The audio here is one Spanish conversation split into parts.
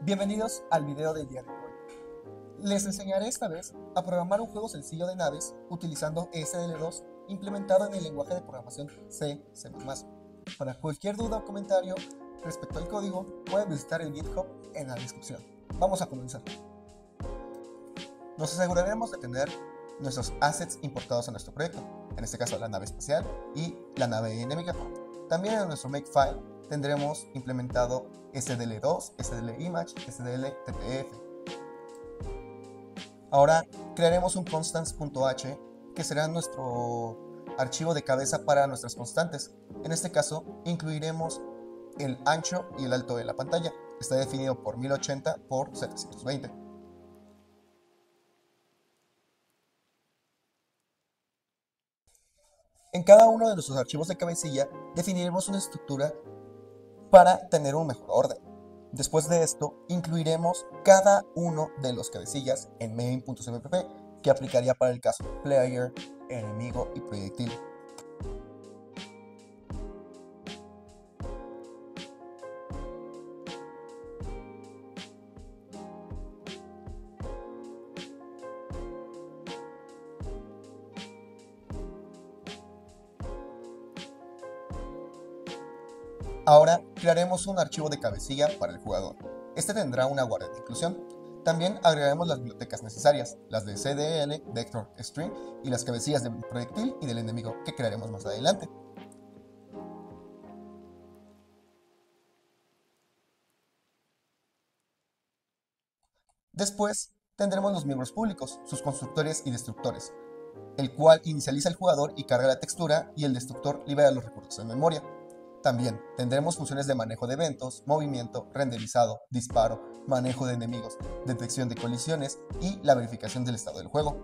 Bienvenidos al video del día de hoy. Les enseñaré esta vez a programar un juego sencillo de naves utilizando SDL2 implementado en el lenguaje de programación C++. Para cualquier duda o comentario respecto al código, pueden visitar el GitHub en la descripción. Vamos a comenzar. Nos aseguraremos de tener nuestros assets importados a nuestro proyecto, en este caso la nave espacial y la nave enemiga. También en nuestro makefile tendremos implementado SDL2, SDLimage, SDLTTF. Ahora crearemos un constants.h que será nuestro archivo de cabeza para nuestras constantes. En este caso incluiremos el ancho y el alto de la pantalla. Está definido por 1080 por 720. En cada uno de nuestros archivos de cabecilla definiremos una estructura para tener un mejor orden. Después de esto, incluiremos cada uno de los cabecillas en main.cpp, que aplicaría para el caso player, enemigo y proyectil. Ahora crearemos un archivo de cabecilla para el jugador. Este tendrá una guardia de inclusión. También agregaremos las bibliotecas necesarias, las de CDL, Vector, String y las cabecillas del proyectil y del enemigo que crearemos más adelante. Después tendremos los miembros públicos, sus constructores y destructores, el cual inicializa el jugador y carga la textura, y el destructor libera los recursos en memoria. También tendremos funciones de manejo de eventos, movimiento, renderizado, disparo, manejo de enemigos, detección de colisiones y la verificación del estado del juego.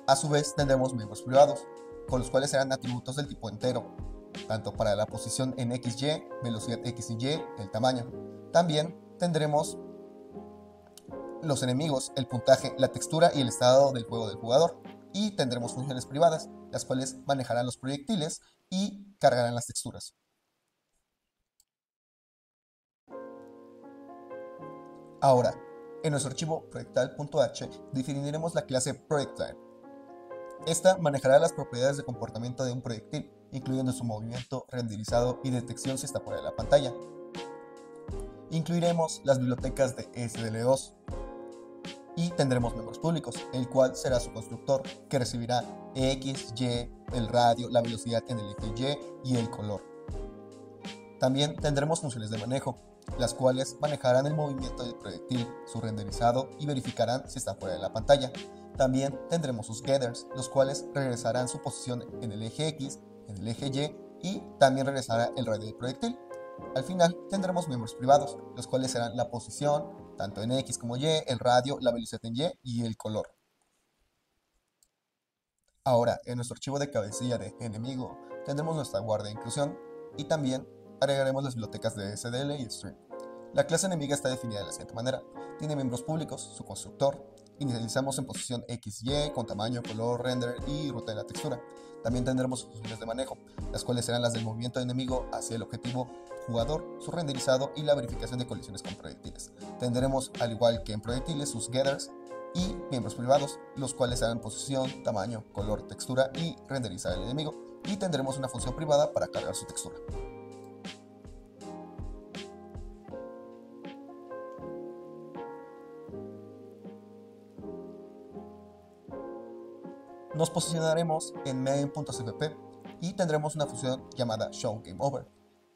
A su vez tendremos miembros privados, con los cuales serán atributos del tipo entero, tanto para la posición en XY, velocidad X y Y, el tamaño. También tendremos los enemigos, el puntaje, la textura y el estado del juego del jugador. Y tendremos funciones privadas, las cuales manejarán los proyectiles y cargarán las texturas. Ahora, en nuestro archivo proyectal.h definiremos la clase projectile. Esta manejará las propiedades de comportamiento de un proyectil, incluyendo su movimiento, renderizado y detección si está fuera de la pantalla. Incluiremos las bibliotecas de SDL2 y tendremos miembros públicos, el cual será su constructor, que recibirá X, Y, el radio, la velocidad en el eje Y y el color. También tendremos funciones de manejo, las cuales manejarán el movimiento del proyectil, su renderizado y verificarán si está fuera de la pantalla. También tendremos sus getters, los cuales regresarán su posición en el eje X, en el eje Y también regresará el radio del proyectil. Al final tendremos miembros privados, los cuales serán la posición, tanto en X como Y, el radio, la velocidad en Y y el color. Ahora, en nuestro archivo de cabecilla de enemigo, tendremos nuestra guardia de inclusión y también agregaremos las bibliotecas de SDL y String. La clase enemiga está definida de la siguiente manera. Tiene miembros públicos, su constructor. Inicializamos en posición XY con tamaño, color, render y ruta de la textura. También tendremos funciones de manejo, las cuales serán las del movimiento de enemigo hacia el objetivo jugador, su renderizado y la verificación de colisiones con proyectiles. Tendremos, al igual que en proyectiles, sus getters y miembros privados, los cuales serán posición, tamaño, color, textura y renderizar el enemigo. Y tendremos una función privada para cargar su textura. Nos posicionaremos en main.cpp y tendremos una función llamada showGameOver.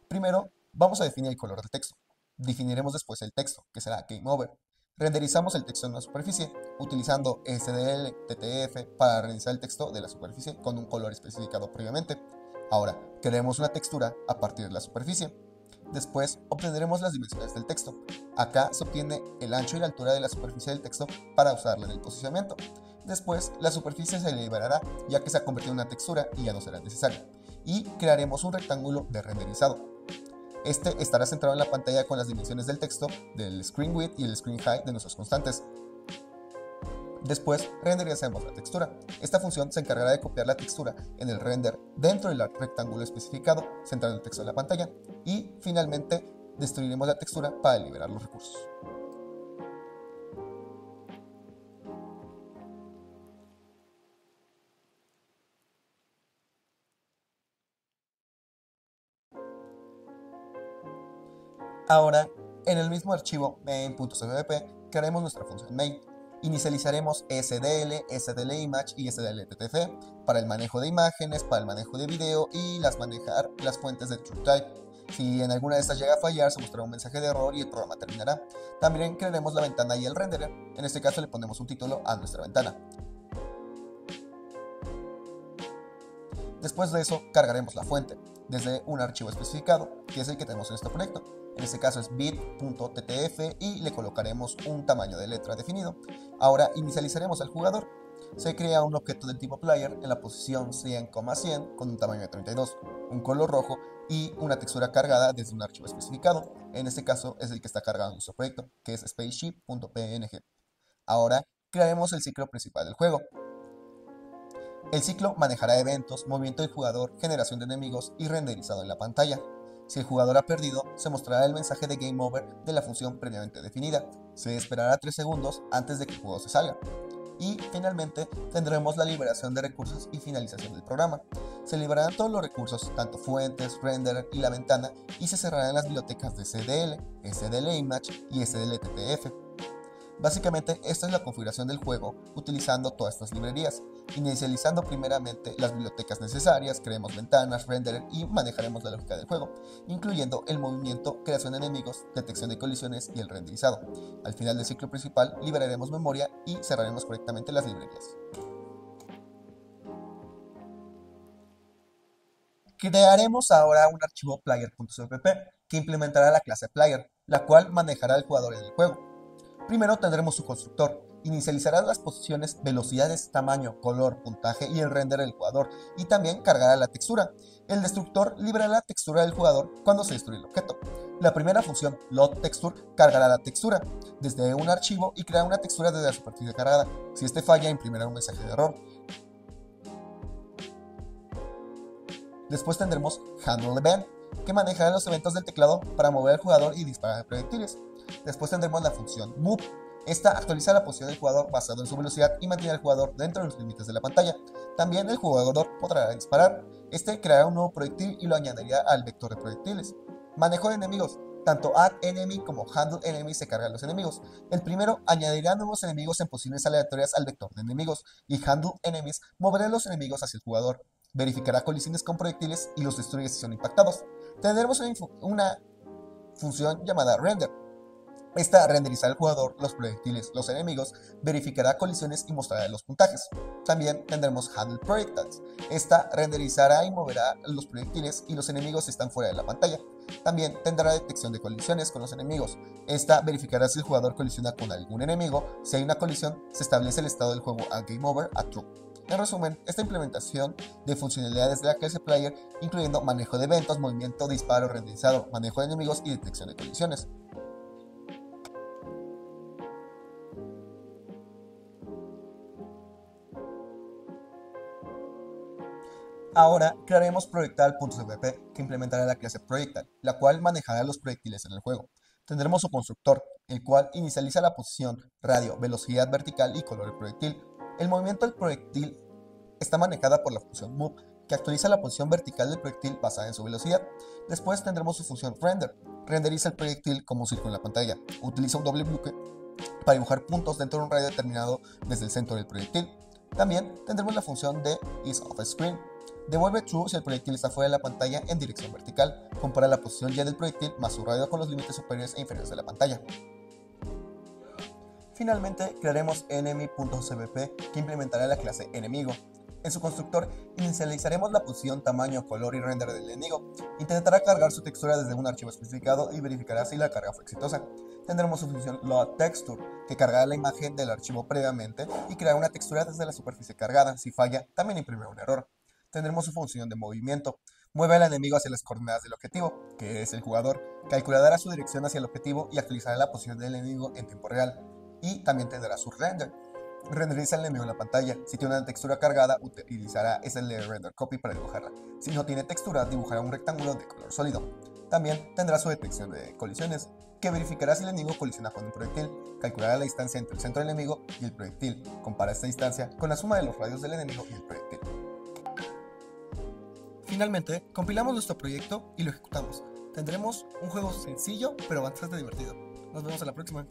Primero, vamos a definir el color del texto. Definiremos después el texto, que será GameOver. Renderizamos el texto en la superficie, utilizando SDLTTF para renderizar el texto de la superficie con un color especificado previamente. Ahora, crearemos una textura a partir de la superficie. Después, obtendremos las dimensiones del texto. Acá se obtiene el ancho y la altura de la superficie del texto para usarla en el posicionamiento. Después, la superficie se liberará ya que se ha convertido en una textura y ya no será necesaria. Y crearemos un rectángulo de renderizado. Este estará centrado en la pantalla con las dimensiones del texto, del screen width y el screen height de nuestras constantes. Después renderizaremos la textura. Esta función se encargará de copiar la textura en el render dentro del rectángulo especificado, centrando el texto en la pantalla, y finalmente destruiremos la textura para liberar los recursos. Ahora, en el mismo archivo main.cpp crearemos nuestra función main. Inicializaremos SDL, SDLimage y SDLTTF para el manejo de imágenes, para el manejo de video y manejar las fuentes de TrueType. Si en alguna de estas llega a fallar, se mostrará un mensaje de error y el programa terminará. También crearemos la ventana y el renderer. En este caso le ponemos un título a nuestra ventana. Después de eso, cargaremos la fuente desde un archivo especificado, que es el que tenemos en este proyecto. En este caso es bit.ttf y le colocaremos un tamaño de letra definido. Ahora inicializaremos al jugador. Se crea un objeto del tipo player en la posición 100,100 con un tamaño de 32, un color rojo y una textura cargada desde un archivo especificado. En este caso es el que está cargado en nuestro proyecto, que es spaceship.png. Ahora crearemos el ciclo principal del juego. El ciclo manejará eventos, movimiento del jugador, generación de enemigos y renderizado en la pantalla. Si el jugador ha perdido, se mostrará el mensaje de Game Over de la función previamente definida. Se esperará 3 segundos antes de que el juego se salga. Y finalmente tendremos la liberación de recursos y finalización del programa. Se liberarán todos los recursos, tanto fuentes, renderer y la ventana, y se cerrarán las bibliotecas de SDL, SDLimage y SDLTTF. Básicamente, esta es la configuración del juego utilizando todas estas librerías. Inicializando primeramente las bibliotecas necesarias, creemos ventanas, renderer y manejaremos la lógica del juego, incluyendo el movimiento, creación de enemigos, detección de colisiones y el renderizado. Al final del ciclo principal, liberaremos memoria y cerraremos correctamente las librerías. Crearemos ahora un archivo player.cpp que implementará la clase player, la cual manejará al jugador en el juego. Primero tendremos su constructor. Inicializará las posiciones, velocidades, tamaño, color, puntaje y el render del jugador, y también cargará la textura. El destructor liberará la textura del jugador cuando se destruye el objeto. La primera función, loadTexture, cargará la textura desde un archivo y creará una textura desde la superficie cargada. Si este falla, imprimirá un mensaje de error. Después tendremos handleEvent, que manejará los eventos del teclado para mover al jugador y disparar proyectiles. Después tendremos la función move. Esta actualiza la posición del jugador basado en su velocidad y mantiene al jugador dentro de los límites de la pantalla. También el jugador podrá disparar. Este creará un nuevo proyectil y lo añadirá al vector de proyectiles. Manejo de enemigos. Tanto addEnemy como handleEnemy se cargan los enemigos. El primero añadirá nuevos enemigos en posiciones aleatorias al vector de enemigos, y handleEnemies moverá los enemigos hacia el jugador. Verificará colisiones con proyectiles y los destruye si son impactados. Tendremos una función llamada render. Esta renderizará al jugador, los proyectiles, los enemigos, verificará colisiones y mostrará los puntajes. También tendremos handle projectiles. Esta renderizará y moverá los proyectiles y los enemigos si están fuera de la pantalla. También tendrá detección de colisiones con los enemigos. Esta verificará si el jugador colisiona con algún enemigo. Si hay una colisión, se establece el estado del juego a Game Over a True. En resumen, esta implementación de funcionalidades de la clase Player, incluyendo manejo de eventos, movimiento, disparo, renderizado, manejo de enemigos y detección de colisiones. Ahora crearemos Projectile.cpp que implementará la clase Projectile, la cual manejará los proyectiles en el juego. Tendremos su constructor, el cual inicializa la posición, radio, velocidad vertical y color del proyectil. El movimiento del proyectil está manejada por la función move, que actualiza la posición vertical del proyectil basada en su velocidad. Después tendremos su función render. Renderiza el proyectil como un círculo en la pantalla. Utiliza un doble bloque para dibujar puntos dentro de un radio determinado desde el centro del proyectil. También tendremos la función de isOffScreen. Devuelve true si el proyectil está fuera de la pantalla en dirección vertical. Compara la posición y del proyectil más su radio con los límites superiores e inferiores de la pantalla. Finalmente, crearemos enemy.cpp que implementará la clase enemigo. En su constructor, inicializaremos la posición, tamaño, color y render del enemigo. Intentará cargar su textura desde un archivo especificado y verificará si la carga fue exitosa. Tendremos su función loadTexture, que cargará la imagen del archivo previamente y creará una textura desde la superficie cargada. Si falla, también imprimirá un error. Tendremos su función de movimiento. Mueve al enemigo hacia las coordenadas del objetivo, que es el jugador, calculará su dirección hacia el objetivo y actualizará la posición del enemigo en tiempo real. Y también tendrá su render. Renderiza el enemigo en la pantalla. Si tiene una textura cargada, utilizará SL Render Copy para dibujarla. Si no tiene textura, dibujará un rectángulo de color sólido. También tendrá su detección de colisiones, que verificará si el enemigo colisiona con un proyectil, calculará la distancia entre el centro del enemigo y el proyectil, compara esta distancia con la suma de los radios del enemigo y el proyectil. Finalmente, compilamos nuestro proyecto y lo ejecutamos. Tendremos un juego sencillo pero bastante divertido. Nos vemos a la próxima.